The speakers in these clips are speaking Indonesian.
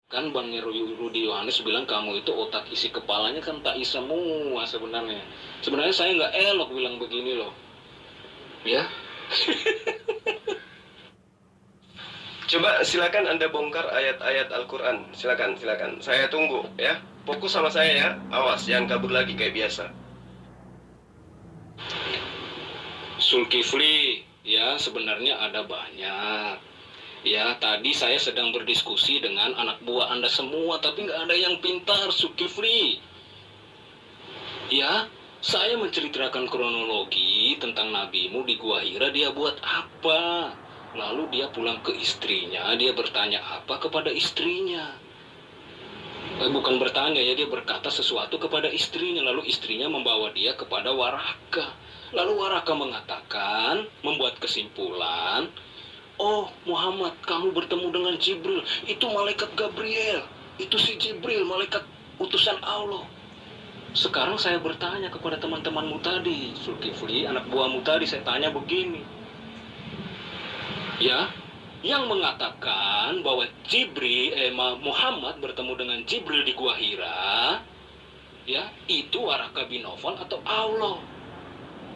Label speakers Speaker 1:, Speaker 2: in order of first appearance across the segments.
Speaker 1: Kan Bang Rudi Yohanes bilang kamu itu otak isi kepalanya kan tak semua sebenarnya. Sebenarnya saya nggak elok bilang begini loh. Ya,
Speaker 2: Coba silakan Anda bongkar ayat-ayat Al-Quran. Silakan, silakan. Saya tunggu ya. Fokus sama saya ya. Awas, jangan kabur lagi kayak biasa.
Speaker 1: Zulkifli, ya sebenarnya ada banyak. Ya, tadi saya sedang berdiskusi dengan anak buah Anda semua, tapi nggak ada yang pintar, Zulkifli. Ya, saya menceritakan kronologi tentang nabimu di Gua Hira, dia buat apa? Lalu dia pulang ke istrinya, dia bertanya apa kepada istrinya. Bukan bertanya ya, dia berkata sesuatu kepada istrinya, lalu istrinya membawa dia kepada Waraka. Lalu Waraka mengatakan, membuat kesimpulan, oh Muhammad, kamu bertemu dengan Jibril, itu malaikat Gabriel, itu si Jibril, malaikat utusan Allah. Sekarang saya bertanya kepada teman-temanmu tadi, Zulkifli, anak buahmu tadi, saya tanya begini. Ya, yang mengatakan bahwa Muhammad bertemu dengan Jibril di Gua Hira, ya, itu Waraka bin Nawfal atau Allah.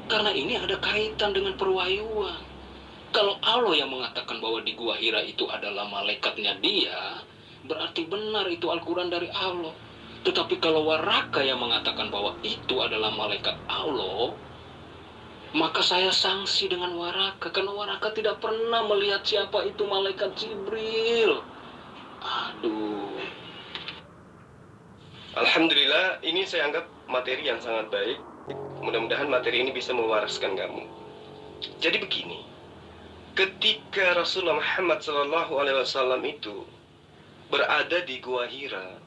Speaker 1: Karena ini ada kaitan dengan perwahyuan. Kalau Allah yang mengatakan bahwa di Gua Hira itu adalah malaikatnya dia, berarti benar itu Al-Quran dari Allah. Tetapi kalau Waraka yang mengatakan bahwa itu adalah malaikat Allah, maka saya sanksi dengan Waraka, karena Waraka tidak pernah melihat siapa itu malaikat Jibril. Aduh.
Speaker 2: Alhamdulillah, ini saya anggap materi yang sangat baik. Mudah-mudahan materi ini bisa mewaraskan kamu. Jadi begini, ketika Rasulullah Muhammad SAW itu berada di Gua Hira,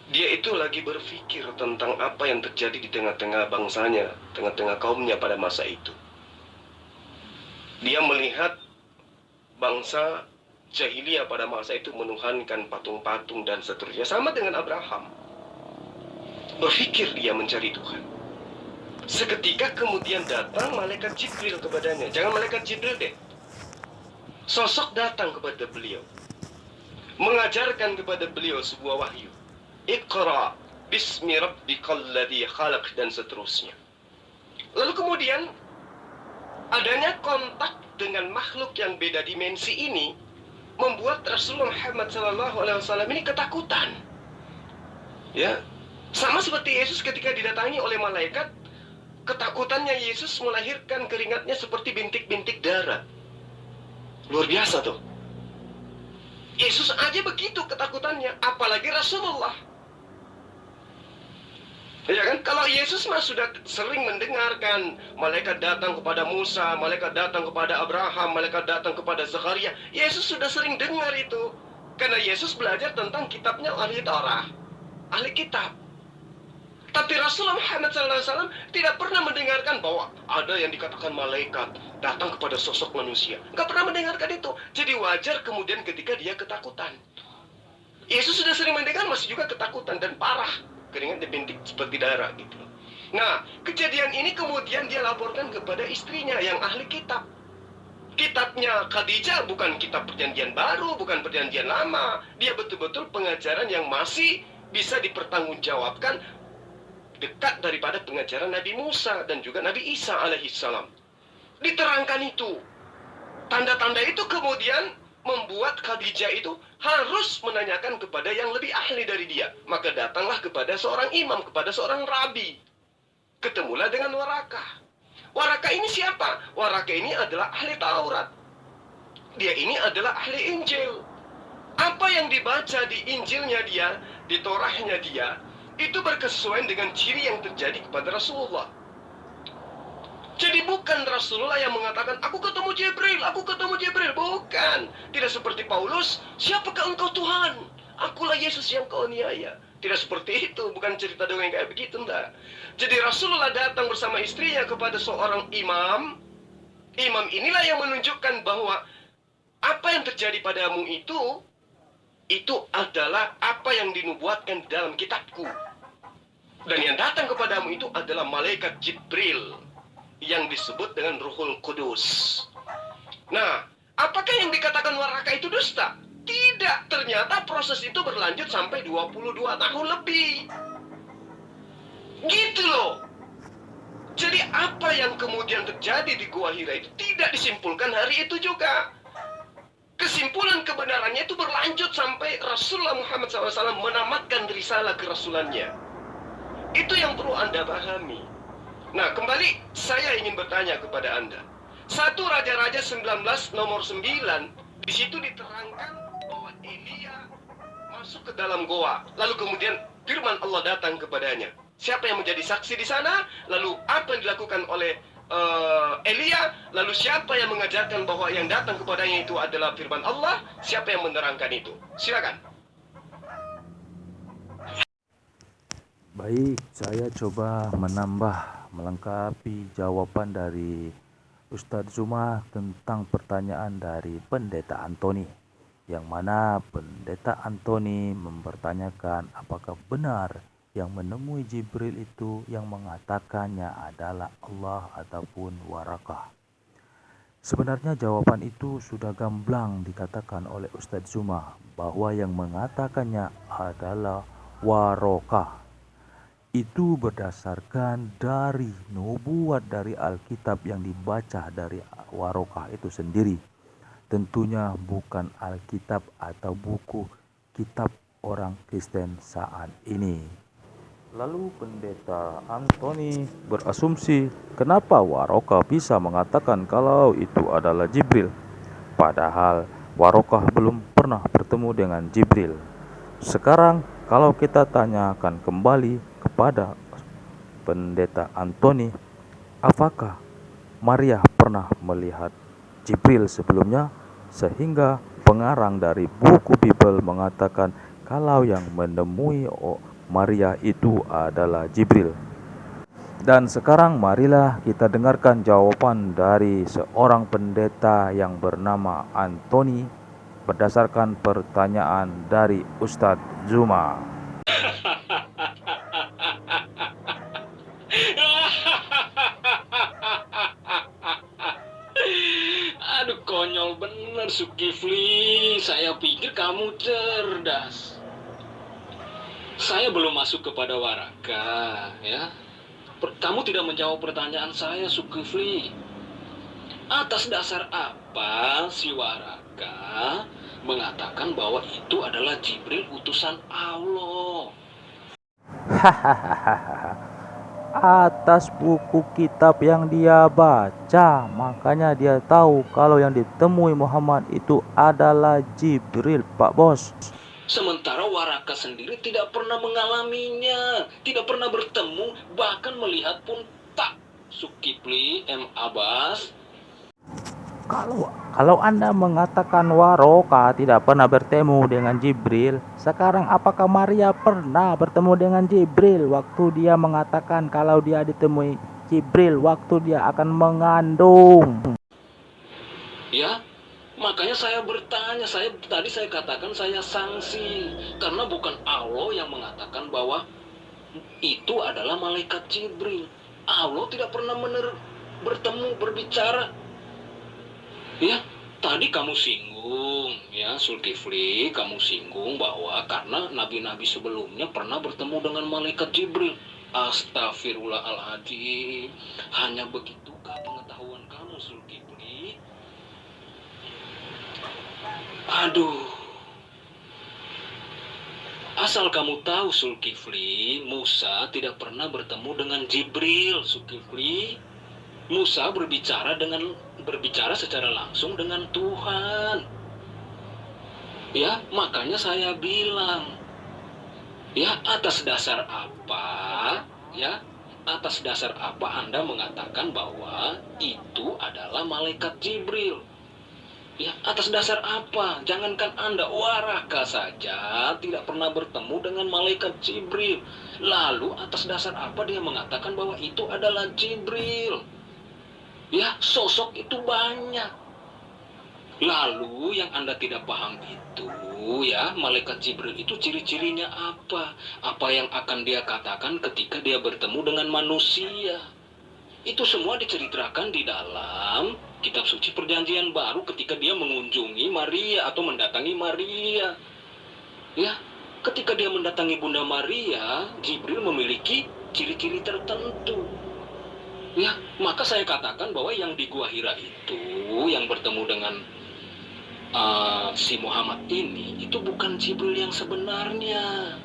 Speaker 2: dia itu lagi berpikir tentang apa yang terjadi di tengah-tengah bangsanya, tengah-tengah kaumnya pada masa itu. Dia melihat bangsa jahiliyah pada masa itu menuhankan patung-patung dan seterusnya, sama dengan Abraham. Berpikir dia mencari Tuhan. Seketika kemudian datang malaikat Jibril kepadanya. Jangan malaikat Jibril deh. Sosok datang kepada beliau, mengajarkan kepada beliau sebuah wahyu. Iqra bismi rabbikal ladzi khalaq, dan seterusnya. Lalu kemudian adanya kontak dengan makhluk yang beda dimensi ini membuat Rasulullah Muhammad SAW ini ketakutan. Ya, sama seperti Yesus ketika didatangi oleh malaikat, ketakutannya Yesus melahirkan keringatnya seperti bintik-bintik darah. Luar biasa tuh. Yesus aja begitu ketakutannya, apalagi Rasulullah. Ya kan, kalau Yesus mah sudah sering mendengarkan malaikat datang kepada Musa, malaikat datang kepada Abraham, malaikat datang kepada Zakaria. Yesus sudah sering dengar itu, karena Yesus belajar tentang kitabnya ahli Torah, ahli kitab. Tapi Rasulullah Muhammad SAW tidak pernah mendengarkan bahwa ada yang dikatakan malaikat datang kepada sosok manusia. Nggak pernah mendengarkan itu. Jadi wajar kemudian ketika dia ketakutan. Yesus sudah sering mendengar, masih juga ketakutan dan parah. Keringatnya bintik seperti darah gitu. Nah, kejadian ini kemudian dia laporkan kepada istrinya yang ahli kitab. Kitabnya Khadijah bukan kitab perjanjian baru, bukan perjanjian lama. Dia betul-betul pengajaran yang masih bisa dipertanggungjawabkan, dekat daripada pengajaran Nabi Musa dan juga Nabi Isa alaihissalam. Diterangkan itu. Tanda-tanda itu kemudian membuat Khadijah itu harus menanyakan kepada yang lebih ahli dari dia. Maka datanglah kepada seorang imam, kepada seorang rabi. Ketemulah dengan Waraka. Waraka ini siapa? Waraka ini adalah ahli Taurat. Dia ini adalah ahli Injil. Apa yang dibaca di Injilnya dia, di Torahnya dia, itu berkesesuaian dengan ciri yang terjadi kepada Rasulullah. Jadi bukan Rasulullah yang mengatakan, aku ketemu Jibril, aku ketemu Jibril. Bukan. Tidak seperti Paulus, siapakah engkau Tuhan? Akulah Yesus yang kau aniaya. Tidak seperti itu, bukan cerita dongeng kayak begitu, enggak. Jadi Rasulullah datang bersama istrinya kepada seorang imam. Imam inilah yang menunjukkan bahwa apa yang terjadi padamu itu adalah apa yang dinubuatkan di dalam kitabku. Dan yang datang kepadamu itu adalah malaikat Jibril, yang disebut dengan Ruhul Kudus. Nah, apakah yang dikatakan Waraka itu dusta? Tidak, ternyata proses itu berlanjut sampai 22 tahun lebih. Gitu loh. Jadi apa yang kemudian terjadi di Gua Hira itu tidak disimpulkan hari itu juga. Kesimpulan kebenarannya itu berlanjut sampai Rasulullah Muhammad SAW menamatkan risalah kerasulannya. Itu yang perlu Anda pahami. Nah, kembali saya ingin bertanya kepada Anda. 1 Raja-Raja 19 nomor 9, di situ diterangkan bahwa Elia masuk ke dalam goa. Lalu kemudian firman Allah datang kepadanya. Siapa yang menjadi saksi di sana? Lalu apa yang dilakukan oleh Elia? Lalu siapa yang mengajarkan bahwa yang datang kepadanya itu adalah firman Allah? Siapa yang menerangkan itu? Silakan.
Speaker 3: Baik, saya coba melengkapi jawaban dari Ustadz Zuma tentang pertanyaan dari Pendeta Antoni, yang mana Pendeta Antoni mempertanyakan apakah benar yang menemui Jibril itu yang mengatakannya adalah Allah ataupun Warakah. Sebenarnya jawaban itu sudah gamblang dikatakan oleh Ustadz Zuma bahwa yang mengatakannya adalah Warokah. Itu berdasarkan dari nubuat dari Alkitab yang dibaca dari Warokah itu sendiri. Tentunya bukan Alkitab atau buku kitab orang Kristen saat ini. Lalu Pendeta Antoni berasumsi kenapa Warokah bisa mengatakan kalau itu adalah Jibril, padahal Warokah belum pernah bertemu dengan Jibril. Sekarang kalau kita tanyakan kembali kepada Pendeta Antoni, apakah Maria pernah melihat Jibril sebelumnya, sehingga pengarang dari buku Bible mengatakan kalau yang menemui Maria itu adalah Jibril. Dan sekarang marilah kita dengarkan jawaban dari seorang pendeta yang bernama Antoni berdasarkan pertanyaan dari Ustadz Zuma.
Speaker 1: Aduh, konyol bener Zulkifli. Saya pikir kamu cerdas. Saya belum masuk kepada Waraka, ya. Kamu tidak menjawab pertanyaan saya, Zulkifli. Atas dasar apa si Waraka mengatakan bahwa itu adalah Jibril utusan Allah?
Speaker 3: Atas buku kitab yang dia baca, makanya dia tahu kalau yang ditemui Muhammad itu adalah Jibril, Pak Bos.
Speaker 1: Sementara Waraka sendiri tidak pernah mengalaminya, tidak pernah bertemu, bahkan melihat pun tak. Zulkifli M. Abbas.
Speaker 3: Kalau Anda mengatakan Warokah tidak pernah bertemu dengan Jibril, sekarang apakah Maria pernah bertemu dengan Jibril waktu dia mengatakan kalau dia ditemui Jibril waktu dia akan mengandung?
Speaker 1: Ya, makanya saya bertanya, tadi saya katakan saya sanksi, karena bukan Allah yang mengatakan bahwa itu adalah malaikat Jibril. Allah tidak pernah bertemu, berbicara. Ya, tadi kamu singgung, ya Zulkifli, kamu singgung bahwa karena nabi-nabi sebelumnya pernah bertemu dengan malaikat Jibril. Astagfirullahaladzim, hanya begitukah pengetahuan kamu, Zulkifli? Aduh, asal kamu tahu, Zulkifli, Musa tidak pernah bertemu dengan Jibril, Zulkifli. Musa berbicara secara langsung dengan Tuhan. Ya, makanya saya bilang, ya atas dasar apa, ya atas dasar apa Anda mengatakan bahwa itu adalah malaikat Jibril? Ya, atas dasar apa? Jangankan Anda, Waraka saja tidak pernah bertemu dengan malaikat Jibril. Lalu atas dasar apa dia mengatakan bahwa itu adalah Jibril? Ya, sosok itu banyak. Lalu yang Anda tidak paham itu, ya, malaikat Jibril itu ciri-cirinya apa? Apa yang akan dia katakan ketika dia bertemu dengan manusia? Itu semua diceritakan di dalam kitab suci Perjanjian Baru ketika dia mengunjungi Maria atau mendatangi Maria. Ya, ketika dia mendatangi Bunda Maria, Jibril memiliki ciri-ciri tertentu. Ya, maka saya katakan bahwa yang di Gua Hira itu, yang bertemu dengan si Muhammad ini, itu bukan Jibril yang sebenarnya.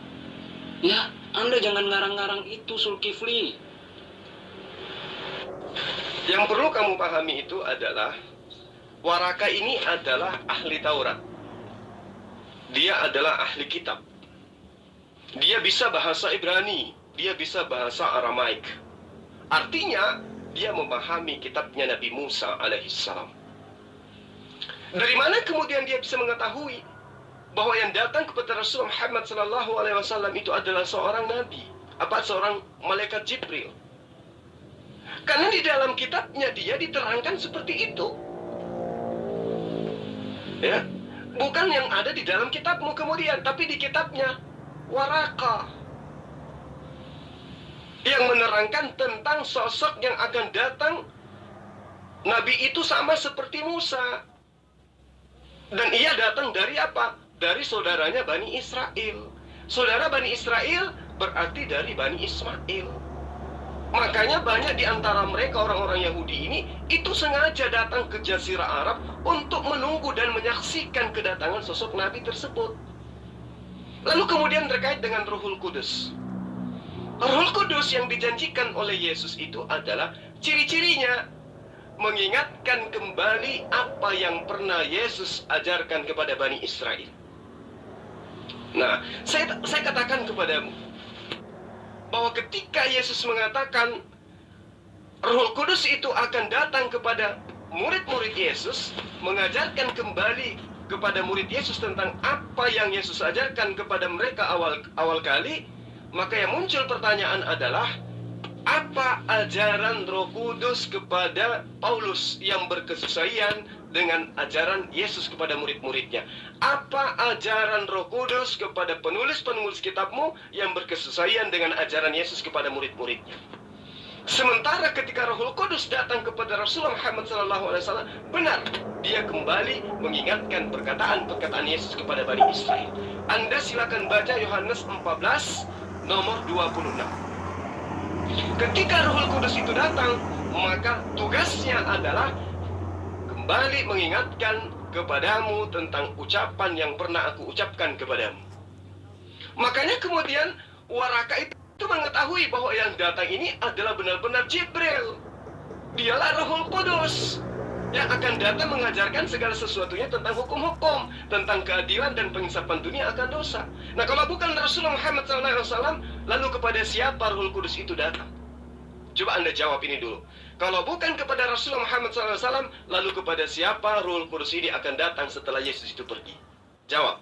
Speaker 1: Ya, Anda jangan ngarang-ngarang itu, Zulkifli.
Speaker 2: Yang perlu kamu pahami itu adalah Waraka ini adalah ahli Taurat. Dia adalah ahli kitab. Dia bisa bahasa Ibrani, dia bisa bahasa Aramaik. Artinya, dia memahami kitabnya Nabi Musa alaihissalam. Dari mana kemudian dia bisa mengetahui bahwa yang datang kepada Rasulullah Muhammad sallallahu alaihi wasallam itu adalah seorang nabi, seorang malaikat Jibril? Karena di dalam kitabnya dia diterangkan seperti itu. Ya, bukan yang ada di dalam kitabmu kemudian, tapi di kitabnya Waraka yang menerangkan tentang sosok yang akan datang. Nabi itu sama seperti Musa. Dan ia datang dari apa? Dari saudaranya Bani Israel. Saudara Bani Israel berarti dari Bani Ismail. Makanya banyak di antara mereka orang-orang Yahudi ini itu sengaja datang ke Jazirah Arab untuk menunggu dan menyaksikan kedatangan sosok Nabi tersebut. Lalu kemudian terkait dengan Ruhul Kudus. Ruhul Kudus yang dijanjikan oleh Yesus itu adalah ciri-cirinya mengingatkan kembali apa yang pernah Yesus ajarkan kepada Bani Israel. Nah, saya katakan kepadamu bahwa ketika Yesus mengatakan Ruhul Kudus itu akan datang kepada murid-murid Yesus, mengajarkan kembali kepada murid Yesus tentang apa yang Yesus ajarkan kepada mereka awal kali, maka yang muncul pertanyaan adalah, apa ajaran Roh Kudus kepada Paulus yang berkesesuaian dengan ajaran Yesus kepada murid-muridnya? Apa ajaran Roh Kudus kepada penulis-penulis kitabmu yang berkesesuaian dengan ajaran Yesus kepada murid-muridnya? Sementara ketika Rohul Kudus datang kepada Rasulullah Muhammad SAW, benar, dia kembali mengingatkan perkataan-perkataan Yesus kepada Bani Israel. Anda silakan baca Yohanes 14 nomor 26. Ketika Rohul Kudus itu datang, maka tugasnya adalah kembali mengingatkan kepadamu tentang ucapan yang pernah aku ucapkan kepadamu. Makanya kemudian Waraka itu mengetahui bahwa yang datang ini adalah benar-benar Jibril. Dialah Rohul Kudus yang akan datang mengajarkan segala sesuatunya tentang hukum-hukum, tentang keadilan dan pengisapan dunia akan dosa. Nah, kalau bukan Rasulullah Muhammad SAW, lalu kepada siapa Rohul Kudus itu datang? Coba Anda jawab ini dulu. Kalau bukan kepada Rasulullah Muhammad SAW, lalu kepada siapa Rohul Kudus ini akan datang setelah Yesus itu pergi? Jawab.